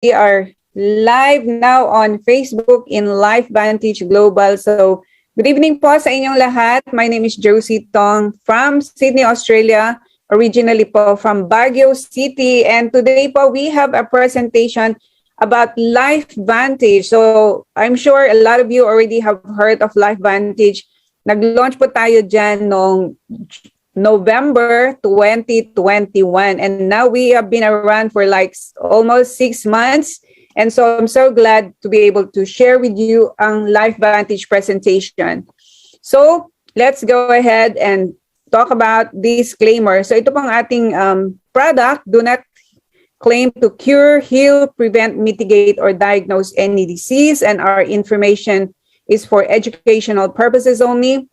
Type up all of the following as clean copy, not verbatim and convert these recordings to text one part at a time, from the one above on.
we are live now on Facebook in LifeVantage Global. So, good evening po sa inyong lahat. My name is Joshie Tong from Sydney, Australia, originally po from Baguio City. And today po, we have a presentation about LifeVantage. So, I'm sure a lot of you already have heard of LifeVantage. Nag-launch po tayo dyan noong November 2021, and now we have been around for like almost 6 months, and so I'm so glad to be able to share with you ang LifeVantage presentation. So let's go ahead and talk about disclaimer. So ito pong ating product. Do not claim to cure, heal, prevent, mitigate, or diagnose any disease, and our information is for educational purposes only.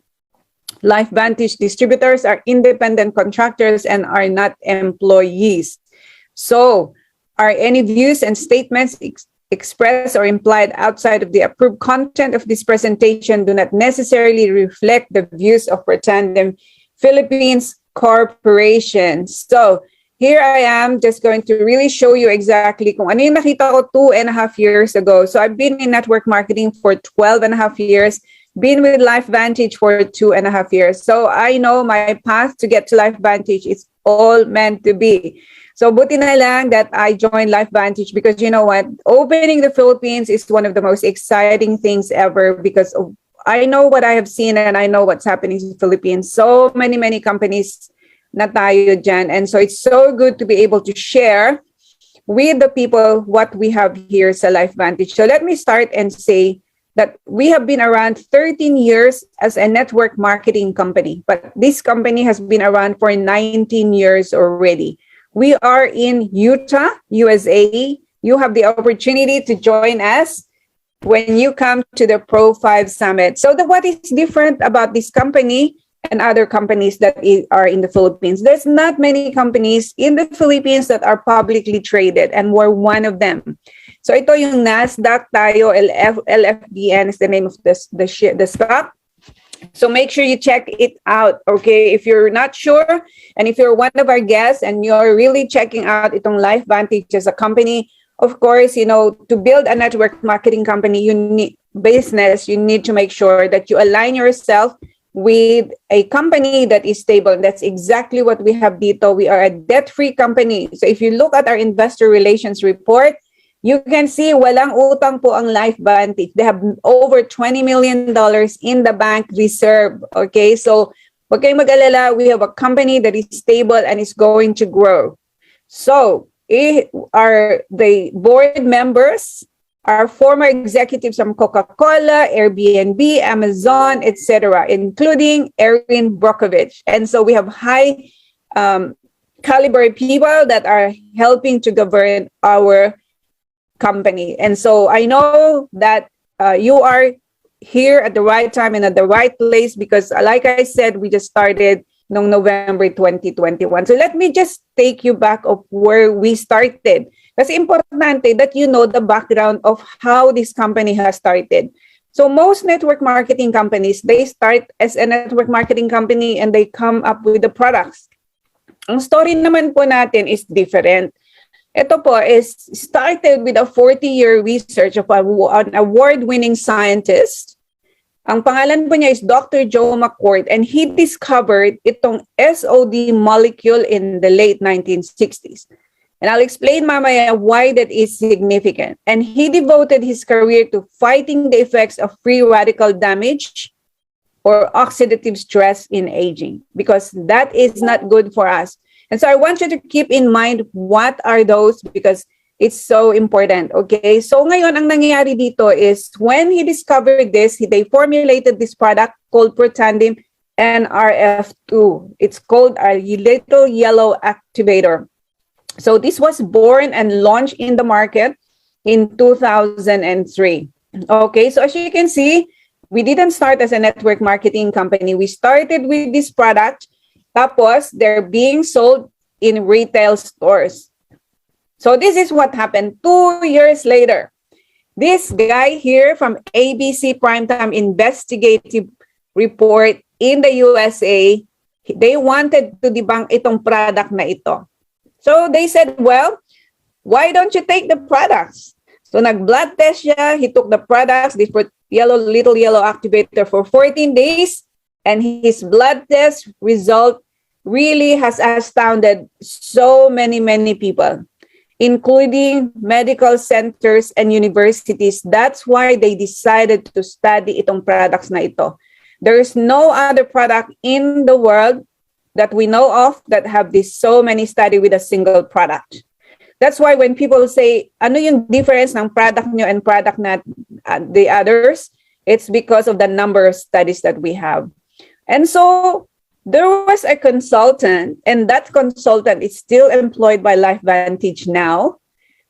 LifeVantage distributors are independent contractors and are not employees. So, are any views and statements expressed or implied outside of the approved content of this presentation do not necessarily reflect the views of Pretandem Philippines Corporation. So, here I am just going to really show you exactly kung ano yung nakita ko 2.5 years ago. So, I've been in network marketing for 12.5 years. Been with LifeVantage for 2.5 years. So I know my path to get to LifeVantage is all meant to be. So buti na lang that I joined LifeVantage because you know what? Opening the Philippines is one of the most exciting things ever because I know what I have seen and I know what's happening in the Philippines. So many companies na tayo dyan. And so it's so good to be able to share with the people what we have here sa LifeVantage. So let me start and say that we have been around 13 years as a network marketing company, but this company has been around for 19 years already. We are in Utah, USA. You have the opportunity to join us when you come to the Pro 5 Summit. So what is different about this company and other companies that are in the Philippines? There's not many companies in the Philippines that are publicly traded, and we're one of them. So ito yung Nasdaq tayo, LFBN is the name of the stock. So make sure you check it out, okay? If you're not sure, and if you're one of our guests and you're really checking out itong LifeVantage as a company, of course, you know, to build a network marketing company, you need to make sure that you align yourself with a company that is stable. That's exactly what we have dito. We are a debt-free company. So if you look at our investor relations report, you can see walang utang po ang LifeVantage. They have over $20 million in the bank reserve. Okay, so wag kayong mag-alala. We have a company that is stable and is going to grow. So are the board members are former executives from Coca-Cola, Airbnb, Amazon, etc., including Erin Brockovich. And so we have high caliber people that are helping to govern our company. And so I know that you are here at the right time and at the right place because like I said, we just started noong November 2021. So let me just take you back of where we started. Kasi importante that you know the background of how this company has started. So most network marketing companies, they start as a network marketing company and they come up with the products. Ang story naman po natin is different. Ito po is started with a 40-year research of an award-winning scientist. Ang pangalan po niya is Dr. Joe McCord, and he discovered itong SOD molecule in the late 1960s. And I'll explain mamaya why that is significant. And he devoted his career to fighting the effects of free radical damage or oxidative stress in aging, because that is not good for us. And so I want you to keep in mind what are those because it's so important, okay? So ngayon, ang nangyayari dito is when he discovered this, they formulated this product called Pretandem NRF2. It's called a little yellow activator. So this was born and launched in the market in 2003. Okay, so as you can see, we didn't start as a network marketing company. We started with this product. Tapos, they're being sold in retail stores. So this is what happened 2 years later. This guy here from ABC Primetime Investigative Report in the USA, they wanted to debunk itong product na ito. So they said, well, why don't you take the products? So nag-blood test siya, he took the products, this little yellow activator for 14 days, and his blood test result really has astounded so many people, including medical centers and universities. That's why they decided to study itong products na ito. There is no other product in the world that we know of that have this so many study with a single product. That's why when people say, ano yung difference ng product nyo and product na the others, it's because of the number of studies that we have. And so there was a consultant, and that consultant is still employed by LifeVantage now.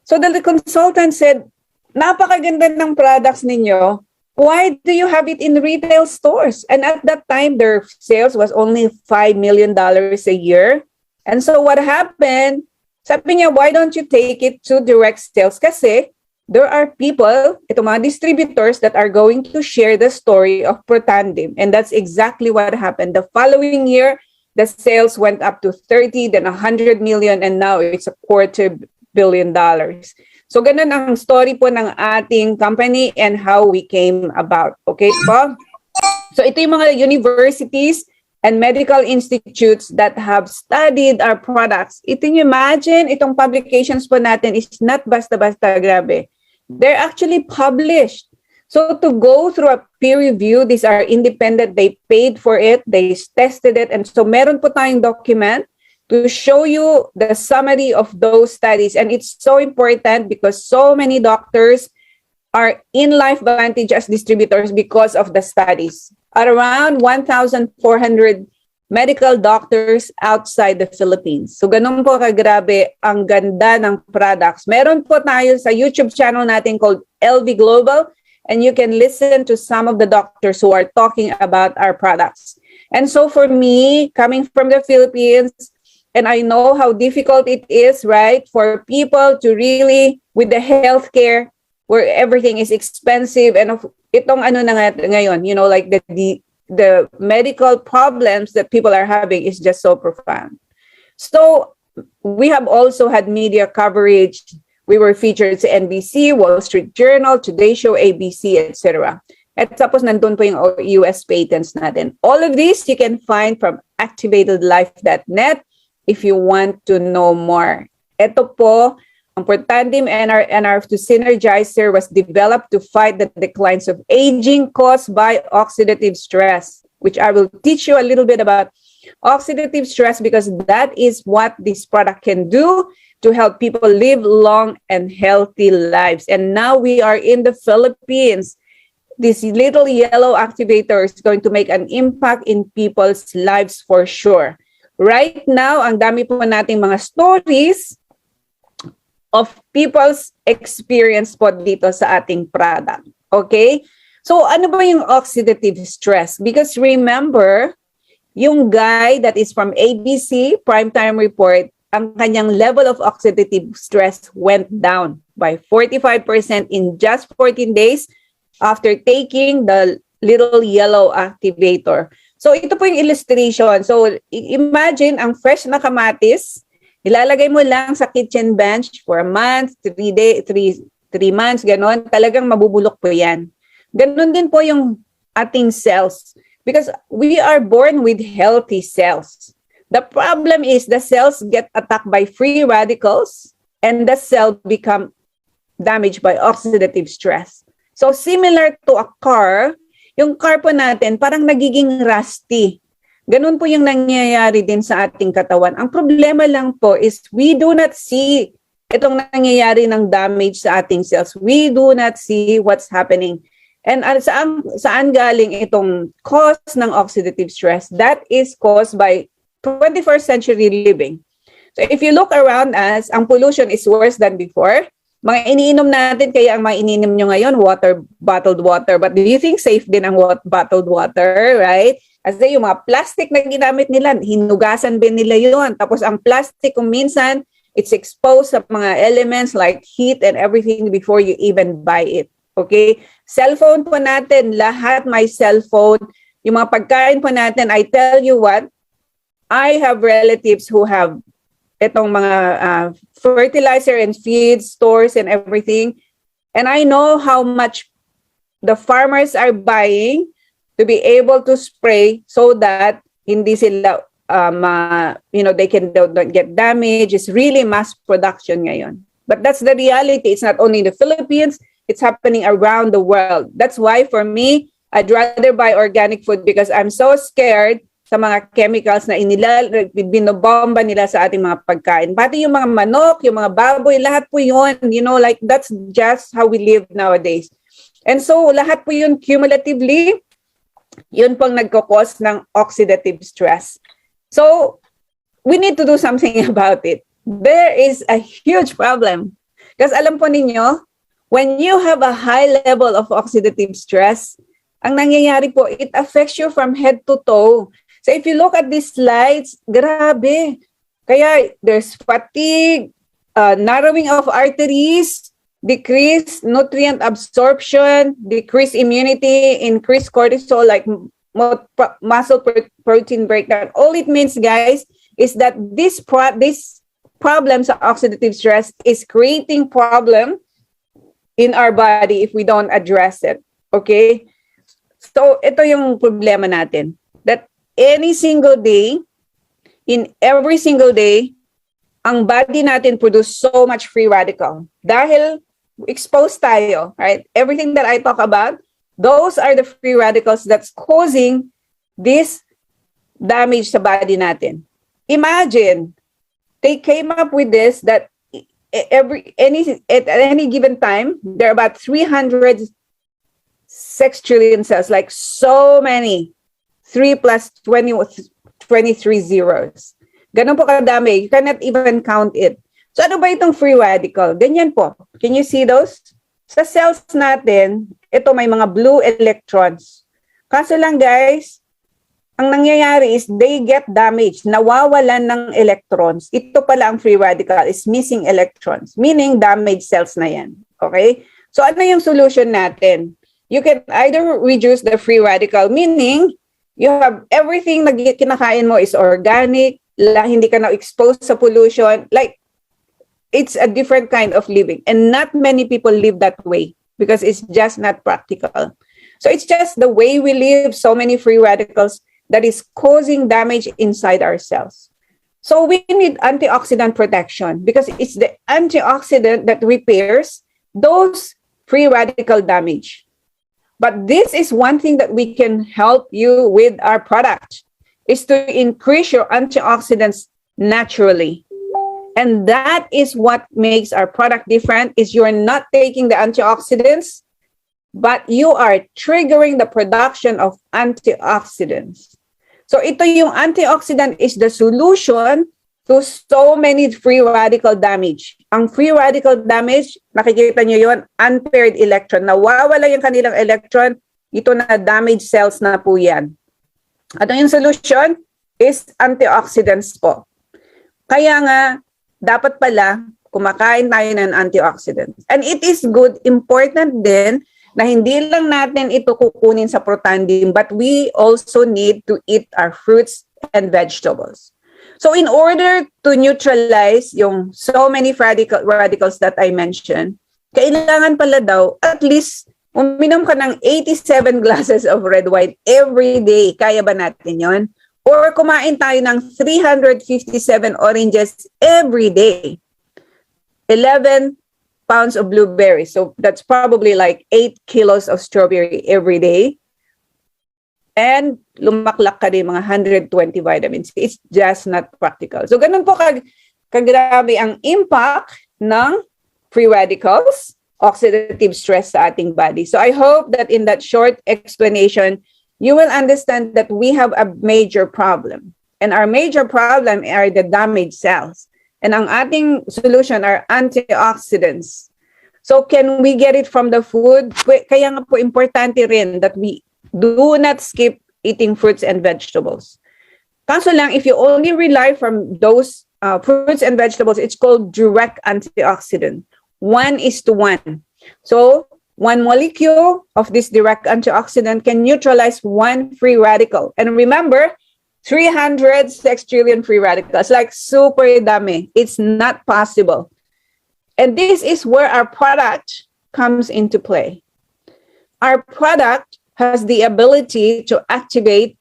So the consultant said, napakaganda ng products ninyo. Why do you have it in retail stores? And at that time, their sales was only $5 million a year. And so what happened, sabi niya, why don't you take it to direct sales? Kasi there are people, itong mga distributors that are going to share the story of Protandim. And that's exactly what happened. The following year, the sales went up to 30, then 100 million, and now it's $250 million. So ganun ang story po ng ating company and how we came about. Okay po? So ito yung mga universities and medical institutes that have studied our products. Ito nyo imagine, itong publications po natin is not basta-basta, grabe. They're actually published. So to go through a peer review, these are independent, they paid for it, they tested it, and so meron po tayong document to show you the summary of those studies. And it's so important because so many doctors are in LifeVantage as distributors because of the studies. Around 1,400 medical doctors outside the Philippines. So ganun po kagrabe ang ganda ng products. Meron po tayo sa YouTube channel natin called LV Global, and you can listen to some of the doctors who are talking about our products. And so for me, coming from the Philippines, and I know how difficult it is, right, for people to really, with the healthcare, where everything is expensive, and itong ano na ngayon, you know, like the medical problems that people are having is just so profound. So we have also had media coverage. We were featured sa NBC, Wall Street Journal, Today Show, ABC, etc. At tapos nandun po yung US patents natin. All of this you can find from activatedlife.net if you want to know more. Ito po, ang Protandim NR2 Synergizer was developed to fight the declines of aging caused by oxidative stress, which I will teach you a little bit about oxidative stress because that is what this product can do to help people live long and healthy lives. And now we are in the Philippines. This little yellow activator is going to make an impact in people's lives for sure. Right now, ang dami po nating mga stories of people's experience po dito sa ating product. Okay? So, ano ba yung oxidative stress? Because remember, yung guy that is from ABC, Primetime Report, ang kanyang level of oxidative stress went down by 45% in just 14 days after taking the little yellow activator. So, ito po yung illustration. So, imagine ang fresh na kamatis, ilalagay mo lang sa kitchen bench for a month, 3 months, ganon. Talagang mabubulok po yan. Ganon din po yung ating cells. Because we are born with healthy cells. The problem is the cells get attacked by free radicals and the cell become damaged by oxidative stress. So similar to a car, yung car po natin parang nagiging rusty. Ganun po yung nangyayari din sa ating katawan. Ang problema lang po is we do not see itong nangyayari ng damage sa ating cells. We do not see what's happening. And saan galing itong cause ng oxidative stress? That is caused by 21st century living. So if you look around us, ang pollution is worse than before. Mga iniinom natin, kaya ang mga iniinom nyo ngayon, bottled water. But do you think safe din ang bottled water, right? Kasi yung mga plastic na ginamit nila, hinugasan din nila yun. Tapos ang plastic, kung minsan, it's exposed sa mga elements like heat and everything before you even buy it. Okay? Cellphone po natin, lahat may cellphone. Yung mga pagkain po natin, I tell you what, I have relatives who have itong mga fertilizer and feed stores and everything. And I know how much the farmers are buying to be able to spray so that hindi sila, they don't get damage. It's really mass production ngayon. But that's the reality. It's not only in the Philippines, it's happening around the world. That's why for me, I'd rather buy organic food because I'm so scared sa mga chemicals na binobomba nila sa ating mga pagkain. Pati yung mga manok, yung mga baboy, lahat po yun. Like that's just how we live nowadays. And so lahat po yun cumulatively, yun pong nagkakos ng oxidative stress. So we need to do something about it. There is a huge problem. Kasi alam po ninyo, when you have a high level of oxidative stress, ang nangyayari po, it affects you from head to toe. So if you look at these slides, grabe. Kaya there's fatigue, narrowing of arteries, decreased nutrient absorption, decreased immunity, increased cortisol, like muscle protein breakdown. All it means, guys, is that this problems of oxidative stress is creating problem in our body if we don't address it. Okay? So ito yung problema natin. That any single day, in every single day, ang body natin produce so much free radical. Dahil exposed tayo, right? Everything that I talk about, those are the free radicals that's causing this damage sa body natin. Imagine, they came up with this that at any given time, there are about 306 trillion cells, like so many. 3 plus 20, 23 zeros. Ganun po kadami. You cannot even count it. So ano ba itong free radical? Ganyan po. Can you see those? Sa cells natin, ito may mga blue electrons. Kaso lang guys, ang nangyayari is they get damaged. Nawawalan ng electrons. Ito pala ang free radical is missing electrons. Meaning damaged cells na yan. Okay? So ano yung solution natin? You can either reduce the free radical, meaning you have everything na kinakain mo is organic, hindi ka na exposed sa pollution. Like, it's a different kind of living. And not many people live that way because it's just not practical. So it's just the way we live, so many free radicals that is causing damage inside our cells. So we need antioxidant protection because it's the antioxidant that repairs those free radical damage. But this is one thing that we can help you with our product, is to increase your antioxidants naturally. And that is what makes our product different, is you're not taking the antioxidants, but you are triggering the production of antioxidants. So ito yung antioxidant is the solution to so many free radical damage. Ang free radical damage, nakikita nyo yun, unpaired electron. Nawawala yung kanilang electron, ito na damaged cells na po yan. At yung solution is antioxidants po. Kaya nga, dapat pala, kumakain tayo ng antioxidants. And it is good, important din, na hindi lang natin ito kukunin sa protandim, but we also need to eat our fruits and vegetables. So in order to neutralize yung so many radicals that I mentioned, kailangan pala daw at least uminom ka ng 87 glasses of red wine every day. Kaya ba natin yon? Or kumain tayo ng 357 oranges every day. 11 pounds of blueberries. So that's probably like 8 kilos of strawberry every day. And lumaklak ka din mga 120 vitamins. It's just not practical. So ganun po kagrabe ang impact ng free radicals, oxidative stress sa ating body. So I hope that in that short explanation, you will understand that we have a major problem. And our major problem are the damaged cells. And ang ating solution are antioxidants. So can we get it from the food? Kaya nga po importante rin that we do not skip eating fruits and vegetables. Kaso lang, if you only rely from those fruits and vegetables, it's called direct antioxidant. 1:1. So, one molecule of this direct antioxidant can neutralize one free radical. And remember, 300 sextillion free radicals, like super dami. It's not possible. And this is where our product comes into play. Our product has the ability to activate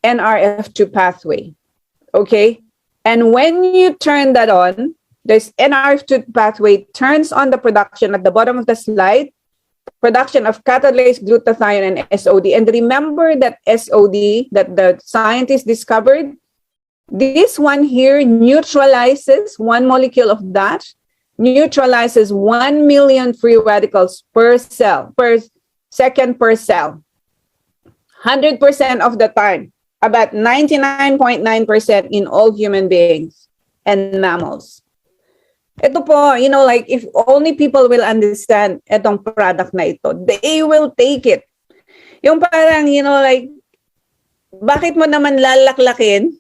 NRF2 pathway, okay? And when you turn that on, this NRF2 pathway turns on the production at the bottom of the slide, production of catalase, glutathione, and SOD. And remember that SOD that the scientists discovered, this one here neutralizes one molecule of that, neutralizes 1 million free radicals per cell, per second per cell. 100% of the time, about 99.9% in all human beings and mammals. Ito po, you know, like if only people will understand itong product na ito, they will take it. Yung parang, you know, like, bakit mo naman lalaklakin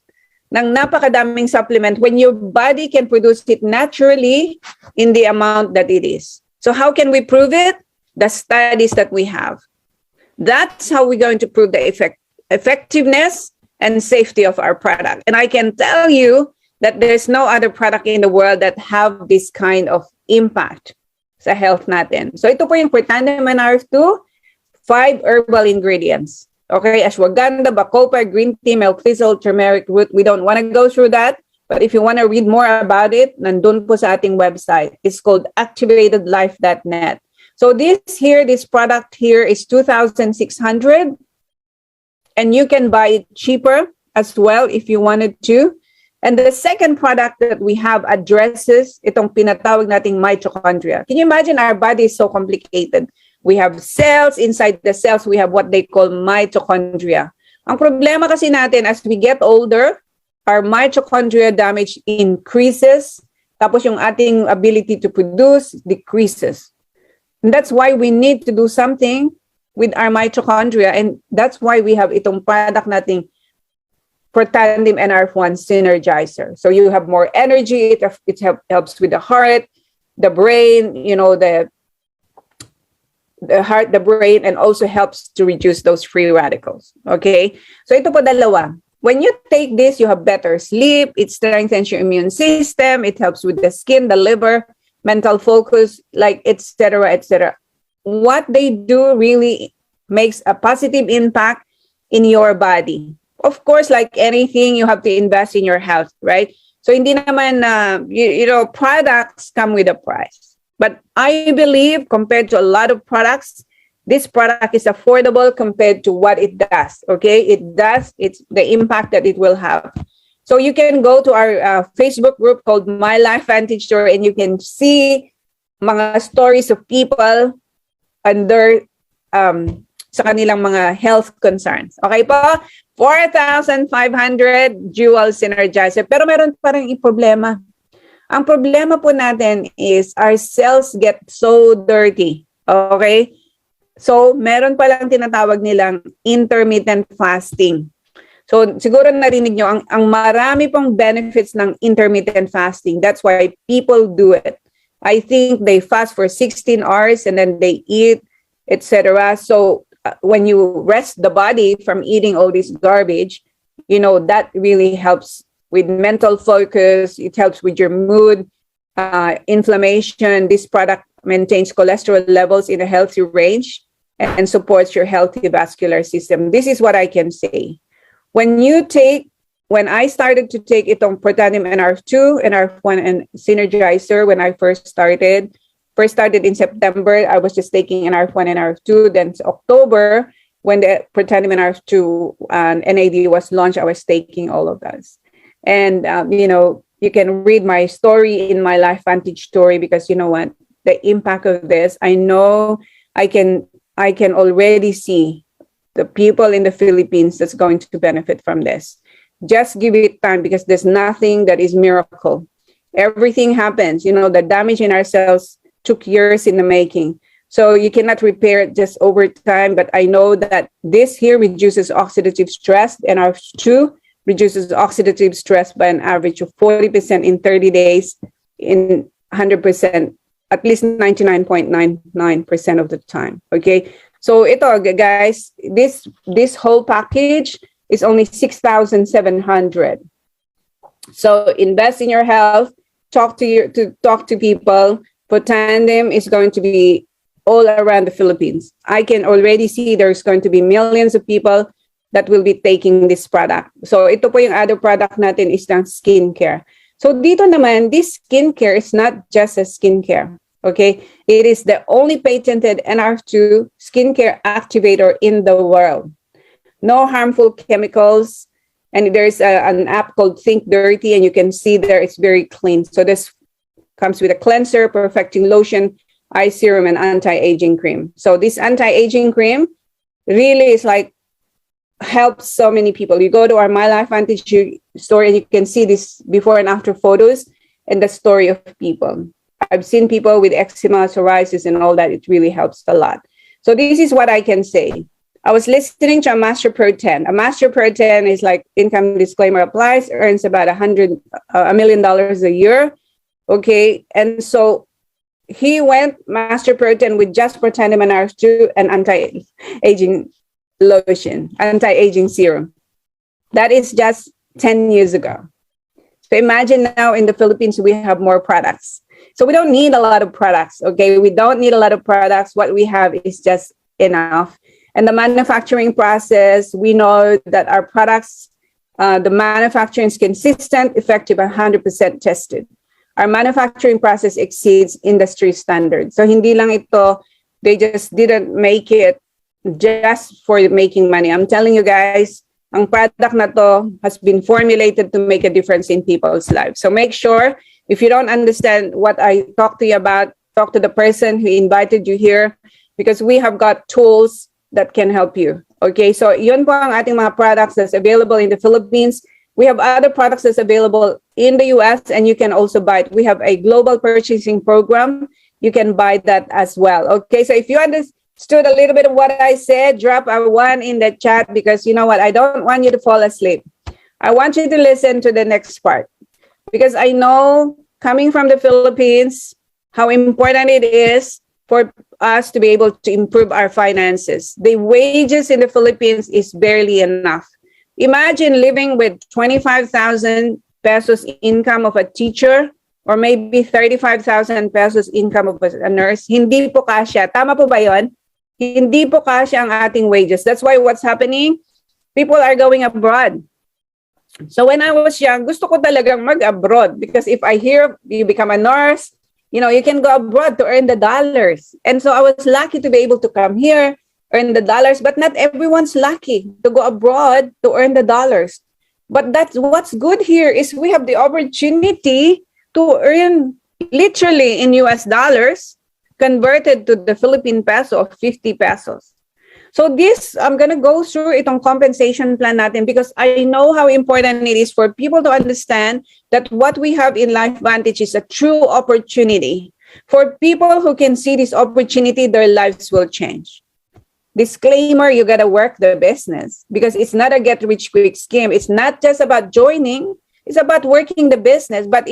ng napakadaming supplement when your body can produce it naturally in the amount that it is? So how can we prove it? The studies that we have. That's how we're going to prove the effectiveness and safety of our product. And I can tell you that there's no other product in the world that have this kind of impact sa health natin. So ito po yung Protandim NRF2, 5 herbal ingredients. Okay, ashwagandha, bacopa, green tea, milk thistle, turmeric root. We don't want to go through that. But if you want to read more about it, nandun po sa ating website. It's called activatedlife.net. So this product here is 2,600. And you can buy it cheaper as well if you wanted to. And the second product that we have addresses itong pinatawag nating mitochondria. Can you imagine our body is so complicated? We have cells. Inside the cells, we have what they call mitochondria. Ang problema kasi natin as we get older, our mitochondria damage increases. Tapos yung ating ability to produce decreases. And that's why we need to do something with our mitochondria. And that's why we have itong product nating Protandim NRF1 Synergizer. So you have more energy. It helps with the heart, the brain, you know, the heart, the brain, and also helps to reduce those free radicals. Okay? So ito po dalawa. When you take this, you have better sleep. It strengthens your immune system. It helps with the skin, the liver, mental focus, like etc., etc. What they do really makes a positive impact in your body. Of course, like anything, you have to invest in your health, right? So hindi naman, you know, products come with a price. But I believe compared to a lot of products, this product is affordable compared to what it does, okay? It's the impact that it will have. So you can go to our Facebook group called My LifeVantage Store and you can see mga stories of people under sa kanilang mga health concerns. Okay po? 4,500 dual synergizer. Pero meron pa rin problema. Ang problema po natin is our cells get so dirty. Okay? So, meron palang tinatawag nilang intermittent fasting. So, siguro narinig nyo, ang marami pong benefits ng intermittent fasting. That's why people do it. I think they fast for 16 hours and then they eat, etc. So, when you rest the body from eating all this garbage, you know, that really helps with mental focus. It helps with your mood, inflammation. This product maintains cholesterol levels in a healthy range and supports your healthy vascular system. This is what I can say. When I started to take itong Protandim NRF2, NRF1, and Synergizer, when I first started in September, I was just taking NRF1 and NRF2. Then October, when the Protandim NRF2 and NAD was launched, I was taking all of those. And, you know, you can read my story in my LifeVantage story because you know what? The impact of this, I know I can already see the people in the Philippines that's going to benefit from this. Just give it time because there's nothing that is miracle. Everything happens. You know, the damage in our cells took years in the making. So you cannot repair it just over time. But I know that this here reduces oxidative stress, and NRF2 reduces oxidative stress by an average of 40% in 30 days, in 100%, at least 99.99% of the time. Okay. So ito, guys, this whole package is only 6,700. So invest in your health, talk to people. Protandim is going to be all around the Philippines. I can already see there's going to be millions of people that will be taking this product. So ito po yung other product natin is ng skincare. So dito naman, this skincare is not just a skincare. Okay, it is the only patented NR2 skincare activator in the world. No harmful chemicals. And there's an app called Think Dirty, and you can see there it's very clean. So this comes with a cleanser, perfecting lotion, eye serum, and anti-aging cream. So this anti-aging cream really is like helps so many people. You go to our My LifeVantage store and you can see this before and after photos and the story of people. I've seen people with eczema, psoriasis, and all that. It really helps a lot. So this is what I can say. I was listening to a Master Pro 10. A Master Pro 10 is like income disclaimer applies, earns about $1 million a year. Okay. And so he went Master Pro 10 with just Protandim and NR2 and anti-aging lotion, anti-aging serum. That is just 10 years ago. So imagine now in the Philippines, we have more products. So we don't need a lot of products, okay? We don't need a lot of products. What we have is just enough. And the manufacturing process, we know that our products, the manufacturing is consistent, effective, 100% tested. Our manufacturing process exceeds industry standards. So hindi lang ito, they just didn't make it just for making money. I'm telling you guys, ang product na to has been formulated to make a difference in people's lives. So make sure, if you don't understand what I talked to you about, talk to the person who invited you here, because we have got tools that can help you. Okay, so yun po ang ating mga products that's available in the Philippines. We have other products that's available in the US, and you can also buy it. We have a global purchasing program. You can buy that as well. Okay, so if you understood a little bit of what I said, drop a 1 in the chat, because you know what? I don't want you to fall asleep. I want you to listen to the next part, because I know, coming from the Philippines, how important it is for us to be able to improve our finances. The wages in the Philippines is barely enough. Imagine living with 25,000 pesos income of a teacher, or maybe 35,000 pesos income of a nurse. Hindi po kasya. Tama po ba yun? Hindi po kasya ang ating wages. That's why what's happening, people are going abroad. So when I was young, gusto ko talagang mag-abroad, because if I hear you become a nurse, you know, you can go abroad to earn the dollars. And so I was lucky to be able to come here, earn the dollars, but not everyone's lucky to go abroad to earn the dollars. But that's what's good here is we have the opportunity to earn literally in US dollars converted to the Philippine peso of 50 pesos. So this, I'm going to go through itong compensation plan natin, because I know how important it is for people to understand that what we have in LifeVantage is a true opportunity. For people who can see this opportunity, their lives will change. Disclaimer, you got to work the business, because it's not a get-rich-quick scheme. It's not just about joining. It's about working the business. But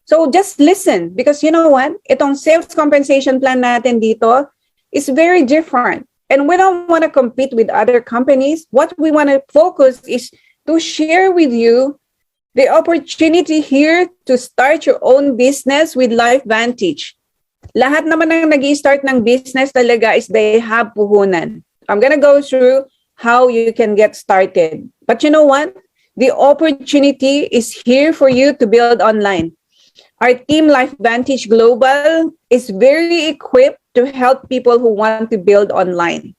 so just listen, because you know what? Itong sales compensation plan natin dito is very different. And we don't want to compete with other companies. What we want to focus is to share with you the opportunity here to start your own business with LifeVantage. Lahat naman ng nag-i-start ng business talaga is they have puhunan. I'm going to go through how you can get started. But you know what? The opportunity is here for you to build online. Our team LifeVantage Global is very equipped to help people who want to build online.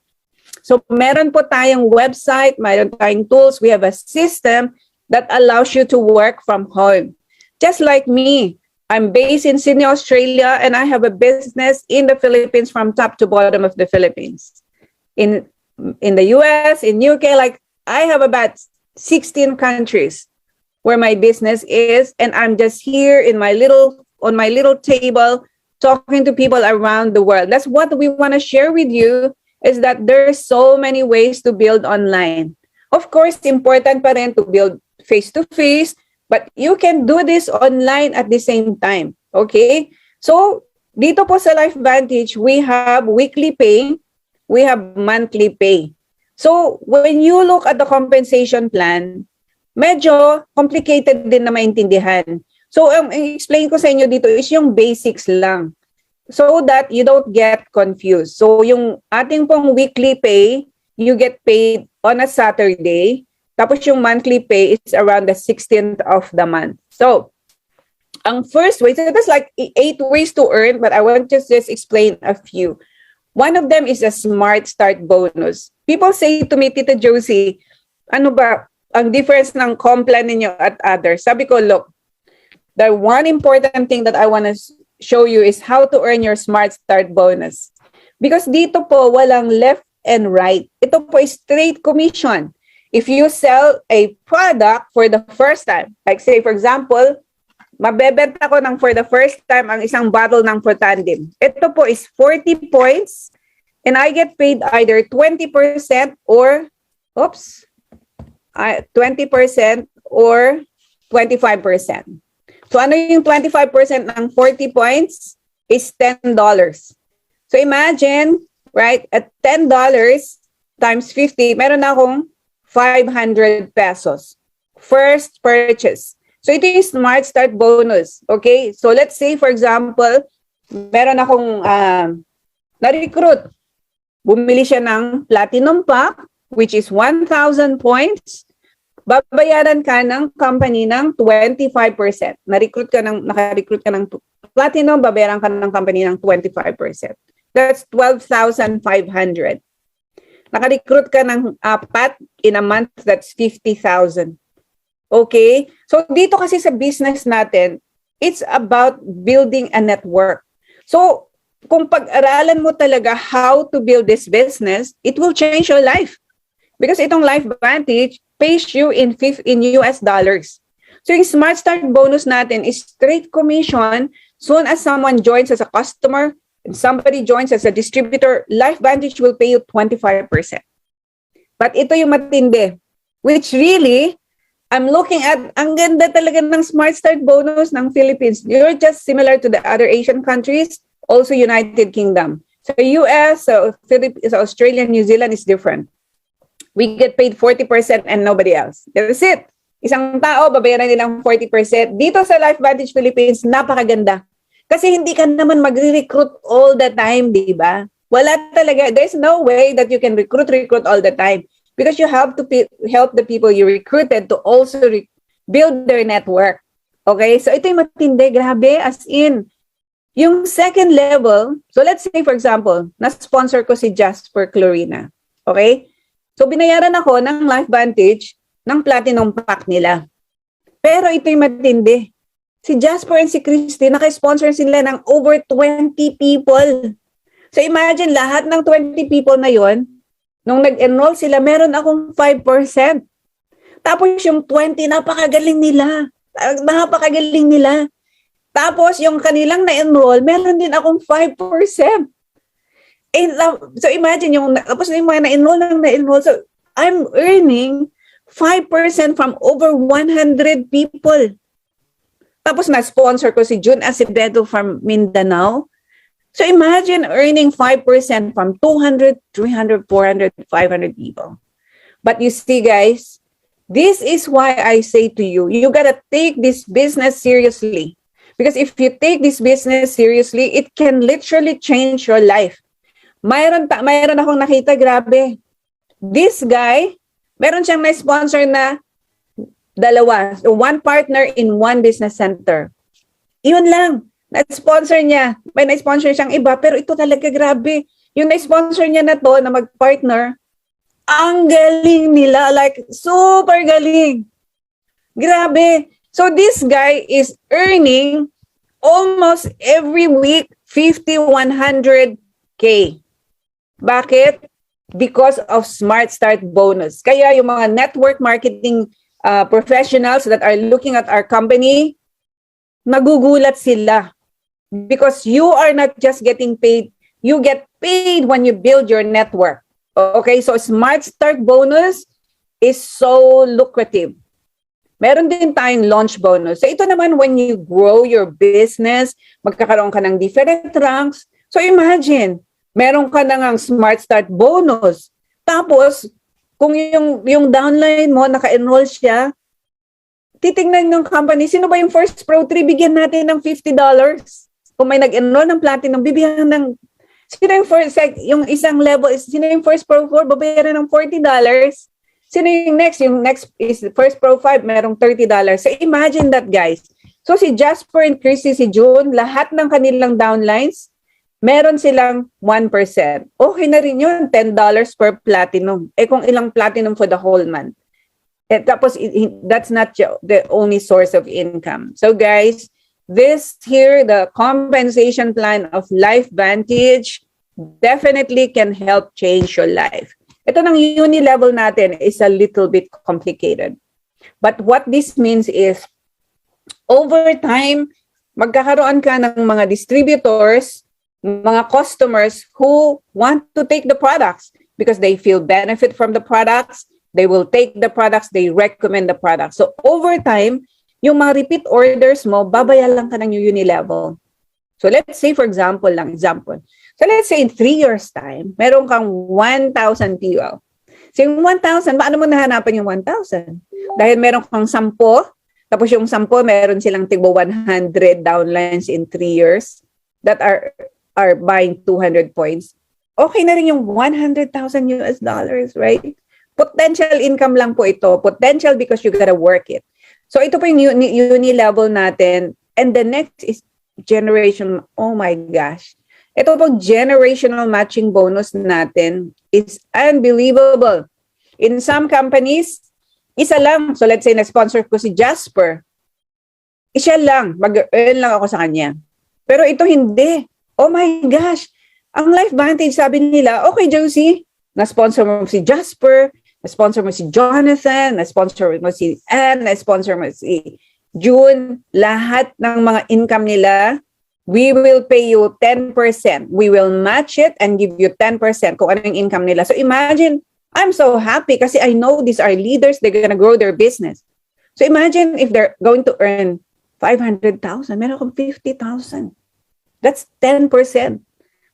So meron po tayong website, meron tayong tools. We have a system that allows you to work from home. Just like me, I'm based in Sydney, Australia, and I have a business in the Philippines from top to bottom of the Philippines. In the US, in UK, like I have about 16 countries where my business is, and I'm just here on my little table talking to people around the world. That's what we want to share with you, is that there's so many ways to build online. Of course, important pa rin to build face-to-face, but you can do this online at the same time, okay? So, dito po sa LifeVantage, we have weekly pay, we have monthly pay. So, when you look at the compensation plan, medyo complicated din na maintindihan. So, ang explain ko sa inyo dito is yung basics lang so that you don't get confused. So, yung ating pong weekly pay, you get paid on a Saturday. Tapos yung monthly pay is around the 16th of the month. So, ang first way, so there's like 8 ways to earn, but I want to just explain a few. One of them is a Smart Start bonus. People say to me, Tita Josie, ano ba ang difference ng complan ninyo at others? Sabi ko, look, the one important thing that I want to show you is how to earn your Smart Start bonus. Because dito po, walang left and right. Ito po is straight commission. If you sell a product for the first time, like say, for example, mabebenta ko ng for the first time ang isang bottle ng Protandim. Ito po is 40 points and I get paid either 20% or 20% or 25%. So ano yung 25% ng 40 points is $10. So imagine, right, at $10 times 50, meron akong 500 pesos. First purchase. So ito yung Smart Start bonus. Okay? So let's say, for example, meron akong na-recruit. Bumili siya ng Platinum Pack, which is 1,000 points. Babayaran ka ng company ng 25%. Naka-recruit ka ng Platinum, babayaran ka ng company ng 25%. That's 12,500. Naka-recruit ka ng apat in a month, that's 50,000. Okay? So dito kasi sa business natin, it's about building a network. So kung pag-aralan mo talaga how to build this business, it will change your life. Because itong LifeVantage pays you in US dollars. So yung Smart Start bonus natin is straight commission. Soon as someone joins as a customer and somebody joins as a distributor, LifeVantage will pay you 25%. But ito yung matindi, which really, I'm looking at, ang ganda talaga ng Smart Start bonus ng Philippines. You're just similar to the other Asian countries, also United Kingdom. So US, Philippines, Australia, New Zealand is different. We get paid 40% and nobody else. That's it. Isang tao, babayaran nilang 40%. Dito sa LifeVantage Philippines, napakaganda. Kasi hindi ka naman magre-recruit all the time, di ba? Wala talaga. There's no way that you can recruit all the time. Because you have to help the people you recruited to also build their network. Okay? So ito yung matindi. Grabe. As in, yung second level, so let's say for example, na-sponsor ko si Jasper Clorina. Okay? So binayaran ako ng LifeVantage ng Platinum Pack nila. Pero ito yung matindi. Si Jasper and si Christy, naka-sponsor sila ng over 20 people. So imagine, lahat ng 20 people na yon, nung nag-enroll sila, meron akong 5%. Tapos yung 20, napakagaling nila. Napakagaling nila. Tapos yung kanilang na-enroll, meron din akong 5%. And, so imagine, tapos yung mga na-enroll. So I'm earning 5% from over 100 people. Tapos na-sponsor ko si June Acevedo from Mindanao. So imagine earning 5% from 200, 300, 400, 500 people. But you see, guys, this is why I say to you, you gotta take this business seriously. Because if you take this business seriously, it can literally change your life. Mayroon akong nakita, grabe. This guy, meron siyang na-sponsor na dalawa. So one partner in one business center. Iyon lang. Na-sponsor niya. May na-sponsor siyang iba, pero ito talaga grabe. Yung na-sponsor niya na to, na mag-partner, ang galing nila. Like, super galing. Grabe. So this guy is earning almost every week 100K. Bakit? Because of Smart Start bonus. Kaya yung mga network marketing professionals that are looking at our company, nagugulat sila. Because you are not just getting paid, you get paid when you build your network. Okay, so Smart Start bonus is so lucrative. Meron din tayong launch bonus. So ito naman, when you grow your business, magkakaroon ka ng different ranks. So imagine, meron ka na ngang Smart Start bonus. Tapos, kung yung downline mo, naka-enroll siya, titingnan ng company, sino ba yung first Pro 3, bigyan natin ng $50. Kung may nag-enroll ng Platinum, bibigyan ng, sino yung first, yung isang level, sino yung first Pro 4, babayaran ng $40. Sino yung next? Yung next is first Pro 5, merong $30. So imagine that, guys. So si Jasper and Christy, si June, lahat ng kanilang downlines, meron silang 1%. Okay na rin yun, $10 per platinum. Kung ilang platinum for the whole month. Tapos, that's not the only source of income. So guys, this here, the compensation plan of LifeVantage definitely can help change your life. Ito ng uni level natin is a little bit complicated. But what this means is, over time, magkakaroon ka ng mga distributors, mga customers who want to take the products because they feel benefit from the products, they will take the products, they recommend the products. So over time, yung mga repeat orders mo, babayaran ka ng uni level. So let's say, for example. So let's say in 3 years' time, meron kang 1,000 PO. So yung 1,000, paano mo nahanapan yung 1,000? Dahil meron kang 10, tapos yung 10, meron silang tigbo 100 downlines in 3 years that are buying 200 points. Okay na rin yung $100,000, right? Potential income lang po ito. Potential because you gotta work it. So ito po yung uni level natin. And the next is generation. Oh my gosh. Ito pong generational matching bonus natin is unbelievable. In some companies, isa lang. So let's say na-sponsor ko si Jasper. Isa lang. Mag-earn lang ako sa kanya. Pero ito hindi. Oh my gosh. Ang LifeVantage, sabi nila, okay Josie, na-sponsor mo si Jasper, na-sponsor mo si Jonathan, na-sponsor mo si Anne, na-sponsor mo si June. Lahat ng mga income nila, we will pay you 10%. We will match it and give you 10% kung ano yung income nila. So imagine, I'm so happy kasi I know these are leaders, they're gonna grow their business. So imagine if they're going to earn 500,000, meron kang 50,000. That's 10%.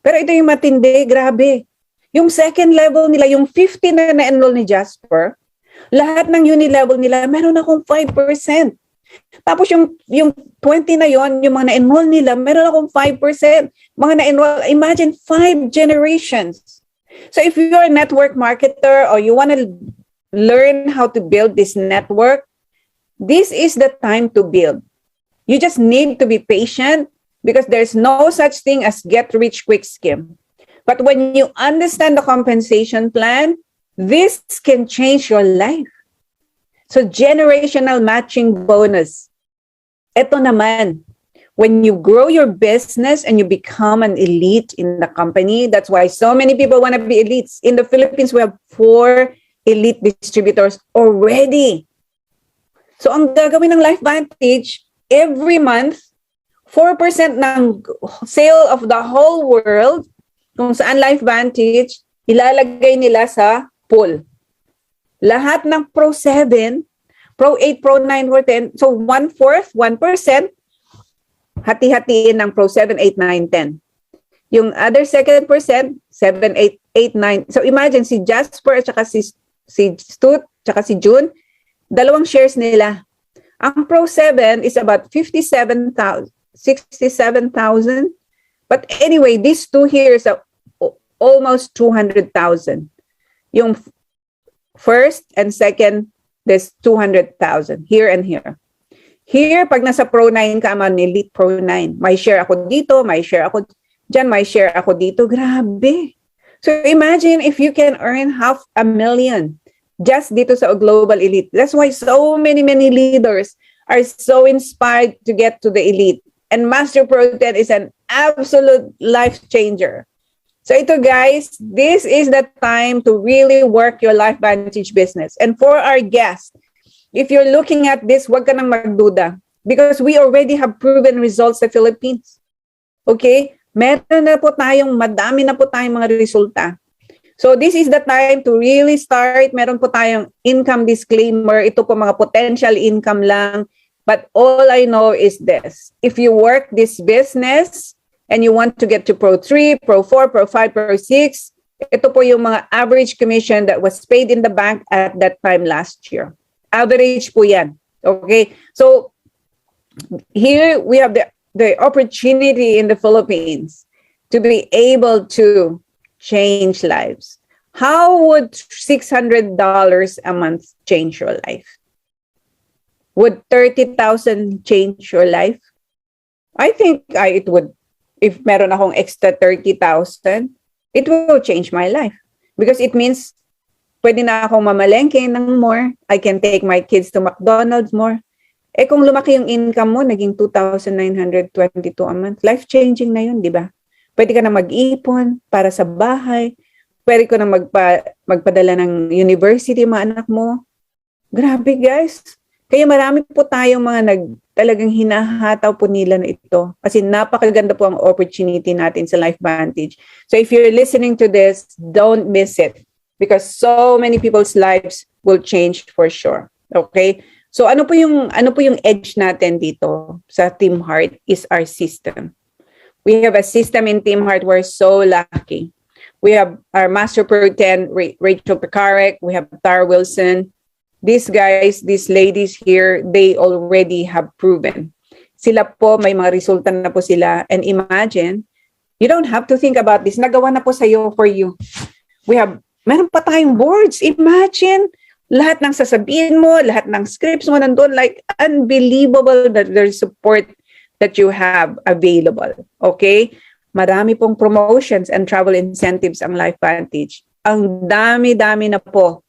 Pero ito yung matindi, grabe. Yung second level nila, yung 50 na na-enroll ni Jasper, lahat ng uni level nila, meron akong 5%. Tapos yung 20 na yon, yung mga na-enroll nila, meron akong 5%. Mga na-enroll, imagine 5 generations. So if you're a network marketer or you want to learn how to build this network, this is the time to build. You just need to be patient because there's no such thing as get-rich-quick scheme. But when you understand the compensation plan, this can change your life. So generational matching bonus. Ito naman, when you grow your business and you become an elite in the company, that's why so many people want to be elites. In the Philippines, we have 4 elite distributors already. So ang gagawin ng LifeVantage, every month, 4% ng sale of the whole world, kung saan LifeVantage, ilalagay nila sa pool. Lahat ng Pro 7, Pro 8, Pro 9, Pro 10, so 1/4, 1%, hati-hatiin ng Pro 7, 8, 9, 10. Yung other 2%, 7, 8, 8, 9. So imagine si Jasper at saka si Stut, at saka si June, 2 shares nila. Ang Pro 7 is about 67,000. But anyway, these 2 here is almost 200,000. Yung first and second, there's 200,000 here and here. Here, pag nasa Pro 9 ka, man, Elite Pro 9, may share ako dito, may share ako dyan, may share ako dito. Grabe. So imagine if you can earn 500,000 just dito sa Global Elite. That's why so many leaders are so inspired to get to the elite. And Master Pro 10 is an absolute life changer. So ito guys, this is the time to really work your LifeVantage business. And for our guests, if you're looking at this, wag ka nang magduda. Because we already have proven results sa Philippines. Okay? Meron na po tayong, madami na po tayong mga resulta. So this is the time to really start. Meron po tayong income disclaimer. Ito po mga potential income lang. But all I know is this. If you work this business, and you want to get to Pro 3, Pro 4, Pro 5, Pro 6, Ito po yung mga average commission that was paid in the bank at that time last year. Average po yan. Okay? So, here we have the opportunity in the Philippines to be able to change lives. How would $600 a month change your life? Would 30,000 change your life? I think it would. If meron akong extra 30,000, it will change my life. Because it means, pwede na akong mamalengke ng more. I can take my kids to McDonald's more. Eh kung lumaki yung income mo, naging 2,922 a month, life-changing na yun, di ba? Pwede ka na mag-ipon para sa bahay. Pwede ko na magpadala ng university mga anak mo. Grabe guys. Kaya marami po tayong mga talagang hinahataw po nila na ito. Kasi napakaganda po ang opportunity natin sa LifeVantage. So if you're listening to this, don't miss it. Because so many people's lives will change for sure. Okay? So ano po yung edge natin dito sa Team Heart is our system. We have a system in Team Heart. We're so lucky. We have our Master Pro 10, Rachel Pekarek. We have Tara Wilson. These guys, these ladies here, they already have proven. Sila po, may mga resulta na po sila. And imagine, you don't have to think about this. Nagawa na po sa'yo for you. Meron pa tayong boards. Imagine, lahat ng sasabihin mo, lahat ng scripts mo nandun, like unbelievable that there's support that you have available. Okay? Marami pong promotions and travel incentives ang LifeVantage. Ang dami-dami na po.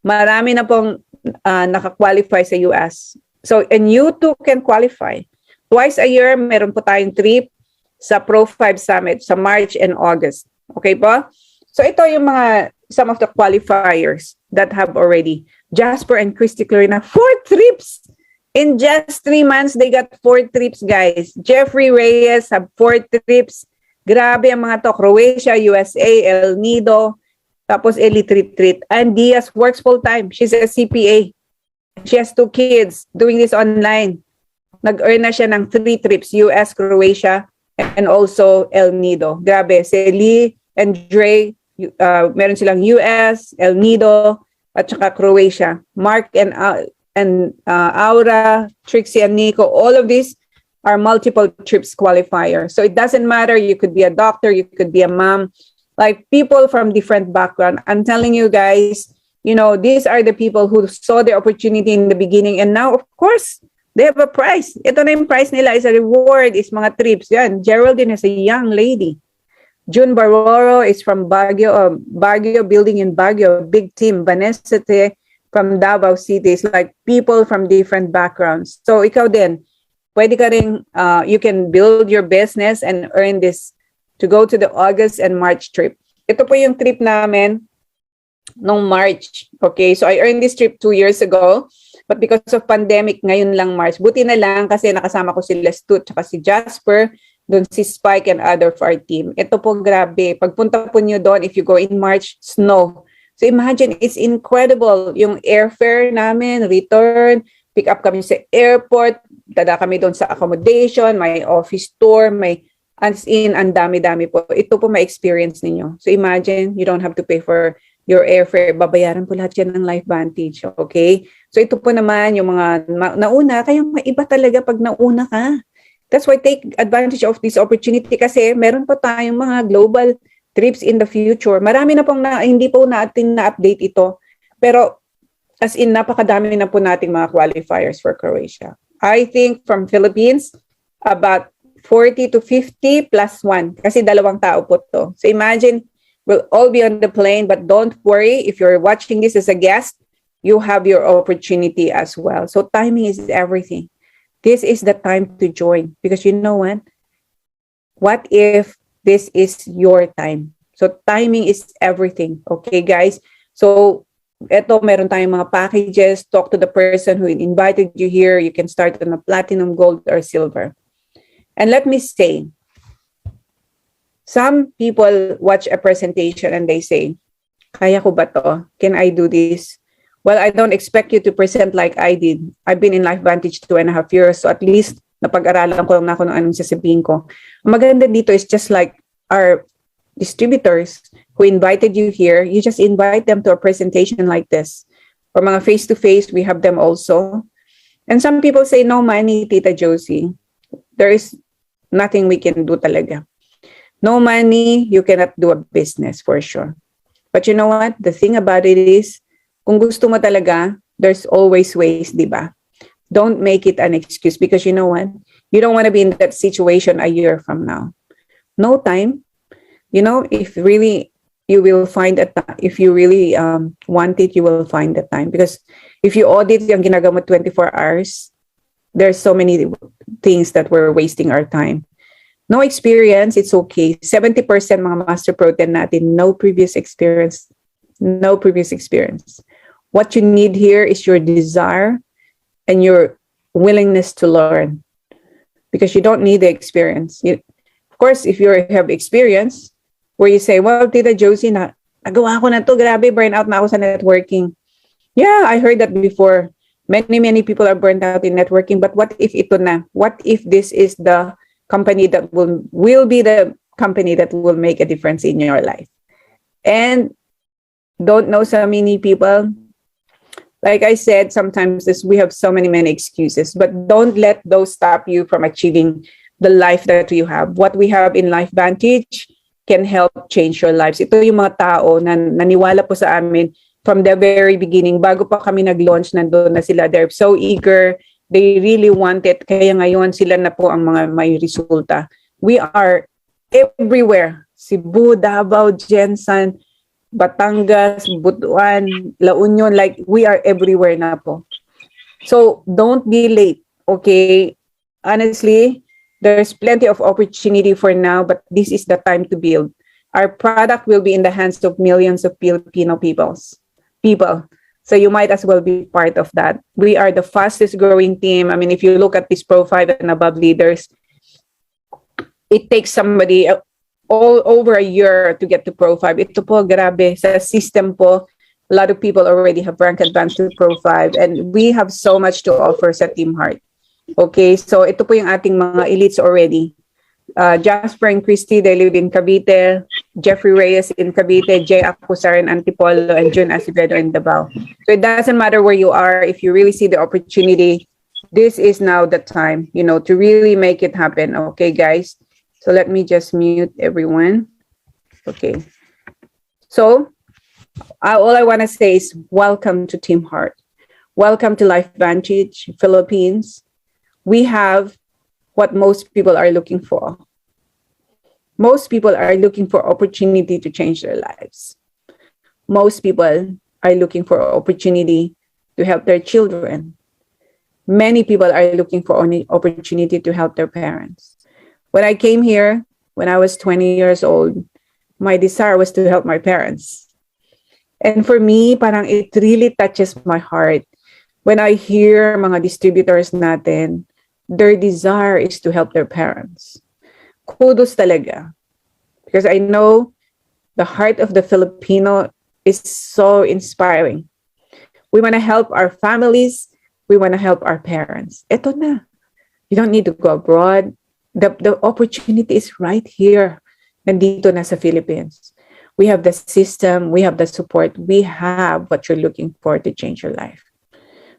Marami na pong naka-qualify sa US. So, and you too can qualify. Twice a year, meron po tayong trip sa Pro 5 Summit sa March and August. Okay po? So, ito yung some of the qualifiers that have already. Jasper and Christy Clarina, 4 trips! In just 3 months, they got 4 trips, guys. Jeffrey Reyes have 4 trips. Grabe ang mga to. Croatia, USA, El Nido, tapos elite retreat. And Diaz works full-time. She's a CPA. She has 2 kids doing this online. Nag-earn na siya ng 3 trips, US, Croatia, and also El Nido. Grabe. Si Lee and Dre, meron silang US, El Nido, at saka Croatia. Mark and Aura, Trixie and Nico, all of these are multiple trips qualifier. So it doesn't matter. You could be a doctor, you could be a mom, like people from different background. I'm telling you guys, you know, these are the people who saw the opportunity in the beginning. And now, of course, they have a price. Ito na yung price nila is a reward, is mga trips. Yan. Geraldine is a young lady. June Baroro is from Baguio, Baguio building in Baguio, big team. Vanessa Te from Davao City. It's like people from different backgrounds. So ikaw din, pwede ka rin, you can build your business and earn this to go to the August and March trip. Ito po yung trip namin nung March. Okay, so I earned this trip 2 years ago. But because of pandemic, ngayon lang March. Buti na lang kasi nakasama ko si Lestut at si Jasper, doon si Spike and other of our team. Ito po grabe. Pagpunta po nyo doon, if you go in March, snow. So imagine, it's incredible. Yung airfare namin, return, pick up kami sa airport, tada kami doon sa accommodation, may office tour, may as in, ang dami-dami po. Ito po may experience ninyo. So imagine, you don't have to pay for your airfare. Babayaran po lahat yan ng LifeVantage. Okay? So ito po naman yung mga nauna. Kaya maiba talaga pag nauna ka. That's why take advantage of this opportunity kasi meron po tayong mga global trips in the future. Marami na pong hindi po natin na-update ito. Pero as in, napakadami na po nating mga qualifiers for Croatia. I think from Philippines, about 40 to 50 plus 1. Kasi 2 tao po to. So imagine, we'll all be on the plane, but don't worry. If you're watching this as a guest, you have your opportunity as well. So timing is everything. This is the time to join. Because you know what? What if this is your time? So timing is everything. Okay, guys? So eto, meron tayong mga packages. Talk to the person who invited you here. You can start on a platinum, gold, or silver. And let me say, some people watch a presentation and they say, kaya ko ba to? Can I do this? Well, I don't expect you to present like I did. I've been in LifeVantage 2.5 years, so at least napag-aralan ko lang na kung anong sasabihin ko. Ang maganda dito is just like our distributors, who invited you here, you just invite them to a presentation like this. Or mga face-to-face, we have them also. And some people say, no money, Tita Josie. There is nothing we can do talaga. No money, you cannot do a business for sure. But you know what? The thing about it is, kung gusto mo talaga, there's always ways, di ba? Don't make it an excuse because you know what? You don't want to be in that situation a year from now. No time. You know, if really you will find a time, if you really want it, you will find the time. Because if you audit yung ginagawa mo 24 hours, there's so many things that we're wasting our time. No experience, it's okay. 70% mga master protein natin, no previous experience. No previous experience. What you need here is your desire and your willingness to learn. Because you don't need the experience. Of course, if you have experience, where you say, well, Tita Josie, nagawa ko na to, grabe, burn out na ako sa networking. Yeah, I heard that before. Many people are burned out in networking, but what if ito na? What if this is the company that will be the company that will make a difference in your life? And don't know so many people. Like I said, sometimes we have so many excuses, but don't let those stop you from achieving the life that you have. What we have in LifeVantage can help change your lives. Ito yung mga tao na naniwala po sa amin from the very beginning. Bago pa kami nag-launch, nandun na sila. They're so eager. They really want it. Kaya ngayon sila na po ang mga may resulta. We are everywhere. Cebu, Davao, Jensen, Batangas, Butuan, La Union. Like, we are everywhere na po. So, don't be late. Okay? Honestly, there's plenty of opportunity for now, but this is the time to build. Our product will be in the hands of millions of Filipino people. So you might as well be part of that. We are the fastest growing team. I mean, if you look at this Pro 5 and above leaders, it takes somebody all over a year to get to Pro 5. Ito po, grabe. Sa system po, a lot of people already have rank advanced to Pro 5. And we have so much to offer sa Team Heart. Okay, so ito po yung ating mga elites already. Jasper and Christy, they live in Cavite. Jeffrey Reyes in Cavite. Jay Acusar in Antipolo. And June Acevedo in Davao. So it doesn't matter where you are. If you really see the opportunity, this is now the time, you know, to really make it happen. Okay, guys. So let me just mute everyone. Okay. So all I want to say is welcome to Team Heart. Welcome to LifeVantage Philippines. We have what most people are looking for. Most people are looking for opportunity to change their lives. Most people are looking for opportunity to help their children. Many people are looking for only opportunity to help their parents. When I came here, when I was 20 years old, my desire was to help my parents. And for me, parang it really touches my heart when I hear mga distributors natin, their desire is to help their parents. Kudos talaga. Because I know the heart of the Filipino is so inspiring. We want to help our families. We want to help our parents. Ito na. You don't need to go abroad. The opportunity is right here. Nandito na sa Philippines. We have the system. We have the support. We have what you're looking for to change your life.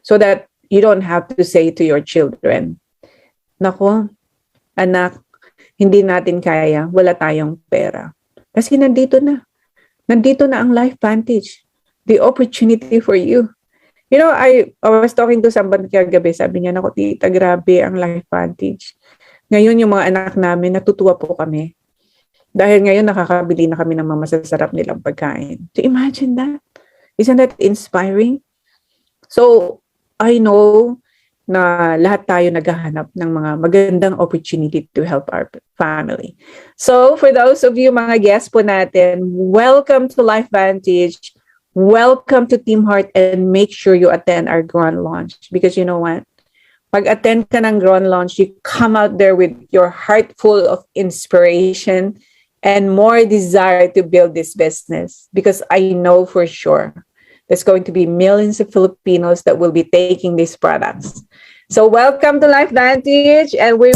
So that you don't have to say to your children, nako, anak, hindi natin kaya, wala tayong pera. Kasi nandito na. Nandito na ang LifeVantage. The opportunity for you. You know, I was talking to someone kagabi, sabi niya, nako tita, grabe ang LifeVantage. Ngayon yung mga anak namin, natutuwa po kami. Dahil ngayon nakakabili na kami ng mga masasarap nilang pagkain. So imagine that. Isn't that inspiring? So, I know na lahat tayo naghahanap ng mga magandang opportunity to help our family. So, for those of you mga guests po natin, welcome to LifeVantage. Welcome to Team Heart and make sure you attend our grand launch. Because you know what? Pag-attend ka ng grand launch, you come out there with your heart full of inspiration and more desire to build this business. Because I know for sure there's going to be millions of Filipinos that will be taking these products. So welcome to LifeVantage, and we